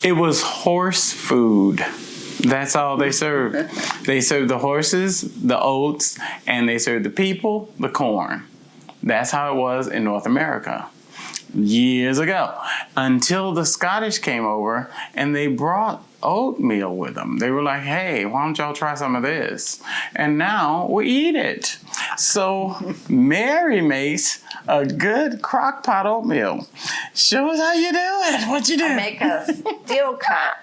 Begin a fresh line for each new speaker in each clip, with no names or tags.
It was horse food. That's all they served. They served the horses, the oats, and they served the people the corn. That's how it was in North America years ago, until the Scottish came over and they brought oatmeal with them. They were like, hey, why don't y'all try some of this? And now we eat it. So Mary makes a good Crockpot oatmeal. Show us how you do it. What you do?
I make a steel cut.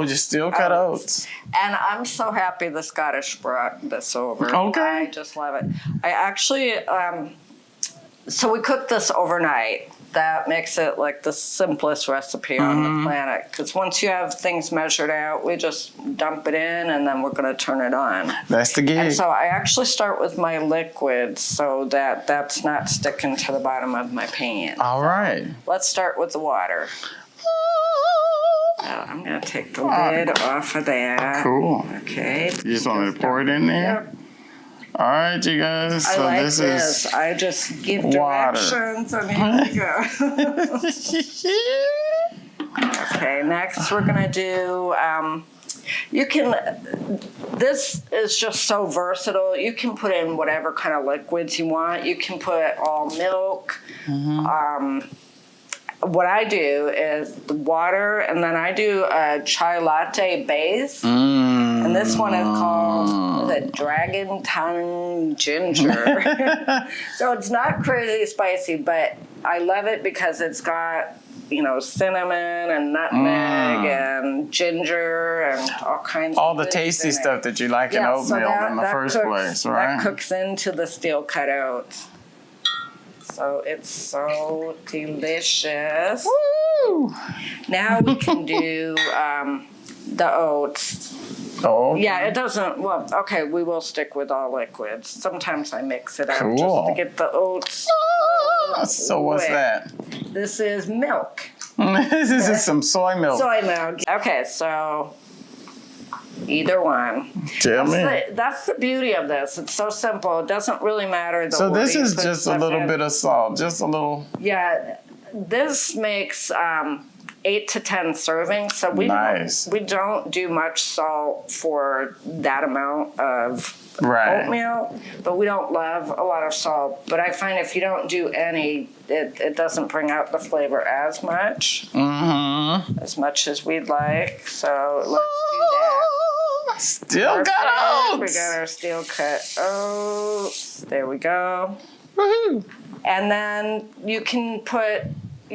Just steel cut oats.
And I'm so happy the Scottish brought this over.
Okay.
I just love it. I actually, so we cooked this overnight. That makes it like the simplest recipe on the planet. Because once you have things measured out, we just dump it in and then we're going to turn it on.
That's the gig.
And so I actually start with my liquid so that that's not sticking to the bottom of my pan.
All right.
Let's start with the water. So I'm going to take the lid off of that.
Cool.
Okay.
You just want me to pour it in there?
Yep.
All right, you guys.
I
So
like
this
this.
is
I just give
water.
directions and here we go. Okay, next we're going to do, this is just so versatile. You can put in whatever kind of liquids you want. You can put all milk. What I do is the water, and then I do a chai latte base. And this one is called the Dragon Tongue Ginger. So it's not crazy spicy, but I love it because it's got, cinnamon and nutmeg and ginger and all kinds of
all the tasty stuff that you like in oatmeal in the first place, right?
That cooks into the steel cut oats. So it's so delicious.
Woo!
Now we can do the oats.
Oh, okay.
Yeah, it doesn't, okay, we will stick with all liquids. Sometimes I mix it up
Cool.
just to get the oats.
So what's that?
This is milk.
This is some soy milk.
Soy milk. Okay, so either one.
Tell me.
That's the beauty of this. It's so simple. It doesn't really matter.
So this is just a little bit of salt, just a little.
Yeah, this makes 8 to 10 servings. So we don't do much salt for that amount of oatmeal, but we don't love a lot of salt. But I find if you don't do any, it doesn't bring out the flavor as much, as much as we'd like. So let's do that.
Steel cut oats.
We got our steel cut oats. There we go.
Woohoo!
And then you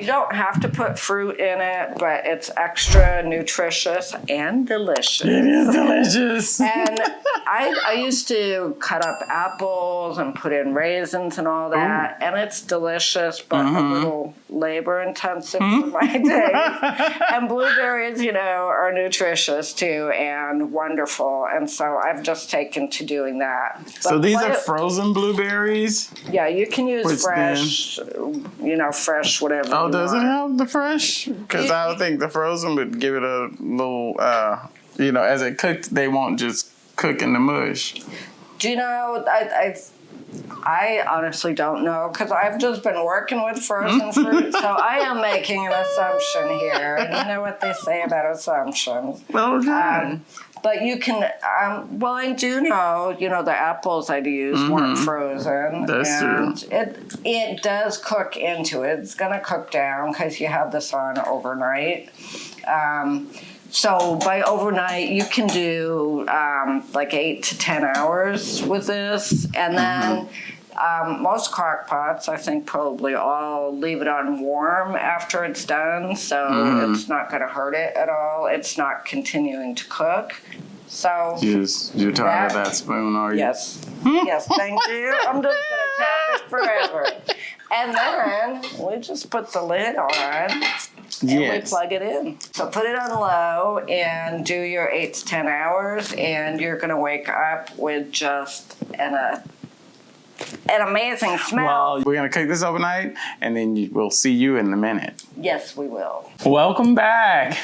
don't have to put fruit in it, but it's extra nutritious and delicious.
It is delicious.
And I used to cut up apples and put in raisins and all that, and it's delicious, but a little labor intensive for my taste. And blueberries, are nutritious too and wonderful. And so I've just taken to doing that.
So these are frozen blueberries?
Yeah, you can use fresh, fresh whatever.
Oh, does it have the fresh? Because I would think the frozen would give it a little, as it cooks, they won't just cook in the mush.
Do you know, I honestly don't know because I've just been working with frozen fruit, so I am making an assumption here. And you know what they say about assumptions.
Okay.
But you can, I do know, the apples I'd use weren't frozen.
That's true.
It does cook into it. It's going to cook down because you have this on overnight. So by overnight, you can do 8 to 10 hours with this. And then most crock pots, I think probably all leave it on warm after it's done. So it's not going to hurt it at all. It's not continuing to cook. So
you're tired of that spoon, are you?
Yes. Yes, thank you. I'm just going to tap it forever. And then we just put the lid on. And we plug it in. So put it on low and do your 8 to 10 hours, and you're going to wake up with just an amazing smell.
Well, we're going to cook this overnight, and then we'll see you in a minute.
Yes, we will.
Welcome back.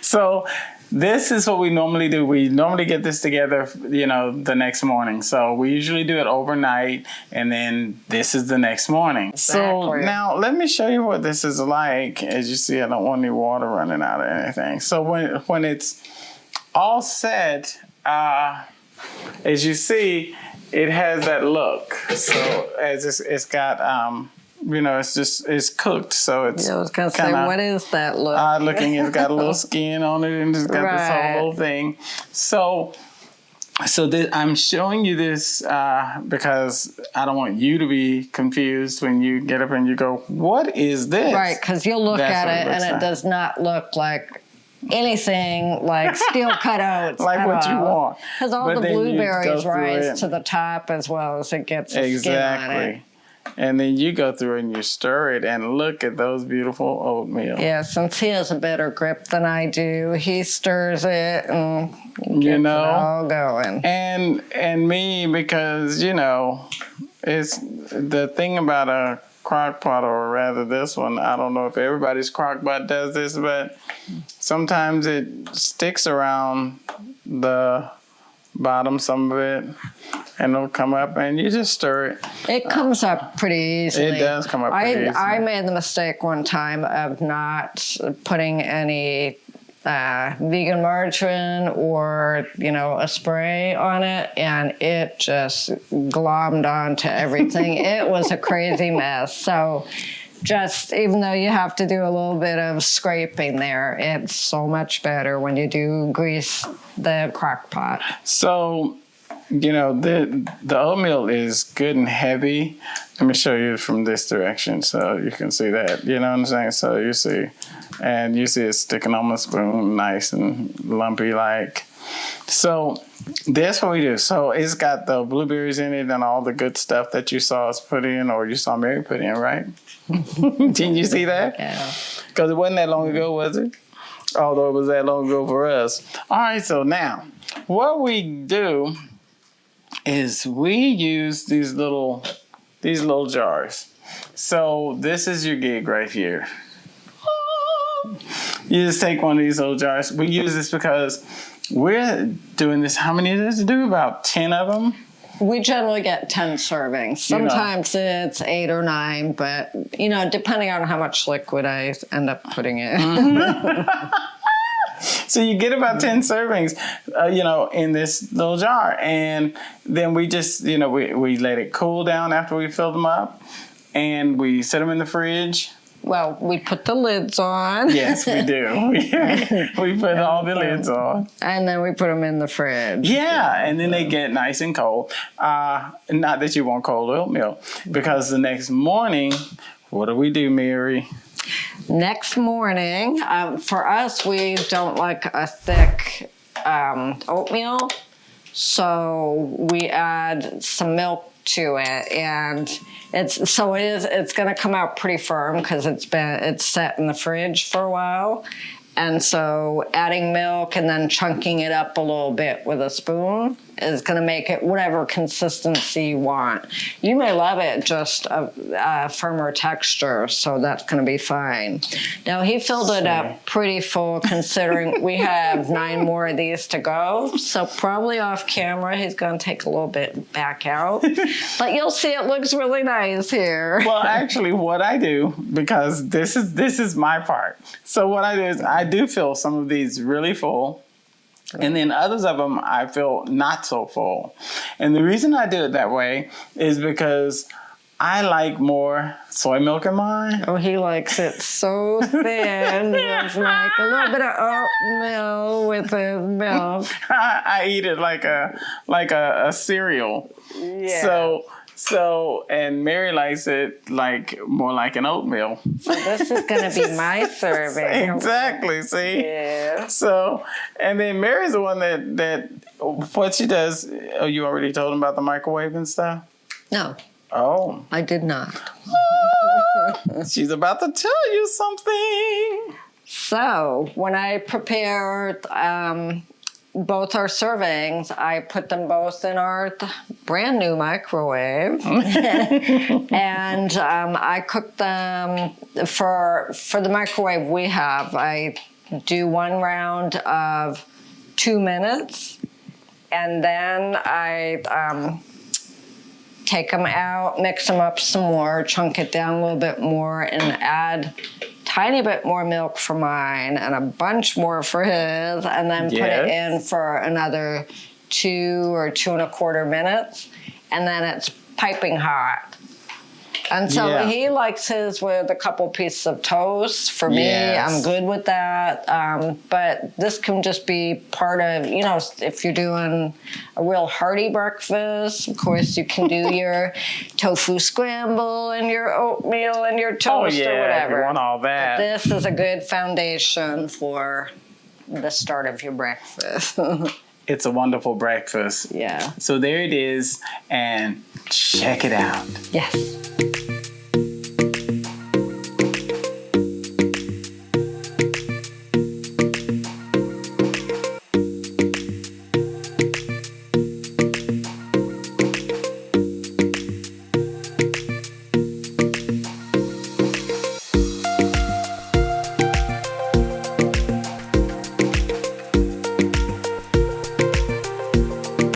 So this is what we normally do. We normally get this together, the next morning. So we usually do it overnight, and then this is the next morning.
Exactly.
So now let me show you what this is like. As you see, I don't want any water running out or anything. So when it's all set, as you see, it has that look. So as it's got, it's cooked. So it's
I was going to say, what is that look?
Odd looking. It's got a little skin on it, and it's got this whole little thing. So I'm showing you this because I don't want you to be confused when you get up and you go, "What is this?"
Right, because you'll look at it and it does not look like anything like steel cut oats.
Like what you want.
Because all the blueberries rise to the top as well as it gets a skin on it.
And then you go through and you stir it and look at those beautiful oatmeal.
Yeah, since he has a better grip than I do, he stirs it and gets it all going.
And me, because, it's the thing about a Crockpot, or rather this one, I don't know if everybody's Crockpot does this, but sometimes it sticks around the bottom, some of it, and it'll come up, and you just stir it. It
comes up pretty easily.
It does come up pretty easily.
I made the mistake one time of not putting any vegan margarine or, a spray on it, and it just glommed onto everything. It was a crazy mess. So just, even though you have to do a little bit of scraping there, it's so much better when you do grease the crock pot.
So, the oatmeal is good and heavy. Let me show you from this direction so you can see that. You know what I'm saying? So you see it's sticking on the spoon, nice and lumpy like. So that's what we do. So it's got the blueberries in it and all the good stuff that you saw us put in, or you saw Mary put in, right? Didn't you see that?
Yeah.
Because it wasn't that long ago, was it? Although it was that long ago for us. All right, so now what we do is we use these little jars. So this is your gig right here. You just take one of these little jars. We use this because we're doing this. How many does it do? About 10 of them?
We generally get 10 servings. Sometimes it's 8 or 9, but, depending on how much liquid I end up putting in.
So you get about 10 servings, in this little jar. And then we just, we let it cool down after we fill them up. And we set them in the fridge.
Well, we put the lids on.
Yes, we do. We put all the lids on.
And then we put them in the fridge.
Yeah, and then they get nice and cold. Not that you want cold oatmeal. Because the next morning, what do we do, Mary?
Next morning, for us, we don't like a thick oatmeal. So we add some milk to it, and it's going to come out pretty firm because it's set in the fridge for a while. And so adding milk and then chunking it up a little bit with a spoon is going to make it whatever consistency you want. You may love it just a firmer texture, so that's going to be fine. Now, he filled it up pretty full considering we have 9 more of these to go. So probably off camera, he's going to take a little bit back out. But you'll see it looks really nice here.
Well, actually, what I do, because this is my part. So what I do is I do fill some of these really full. And then others of them I feel not so full. And the reason I do it that way is because I like more soy milk in mine.
Oh, he likes it so thin. It's like a little bit of oatmeal with the milk.
I eat it like a cereal.
Yeah.
So, and Mary likes it more like an oatmeal.
So this is going to be my serving.
Exactly, see?
Yeah.
So, and then Mary's the one that what she does, you already told him about the microwave and stuff?
No.
Oh.
I did not.
She's about to tell you something.
So, when I prepare both our servings, I put them both in our brand new microwave, and I cook them for the microwave we have. I do one round of 2 minutes, and then I take them out, mix them up some more, chunk it down a little bit more, and add tiny bit more milk for mine and a bunch more for his, and then put it in for another 2 or 2.25 minutes, and then it's piping hot. And so he likes his with a couple pieces of toast. For me, I'm good with that. But this can just be part of, if you're doing a real hearty breakfast, of course, you can do your tofu scramble and your oatmeal and your toast or whatever.
You want all that.
But this is a good foundation for the start of your breakfast.
It's a wonderful breakfast.
Yeah.
So there it is, and check it out.
Yes.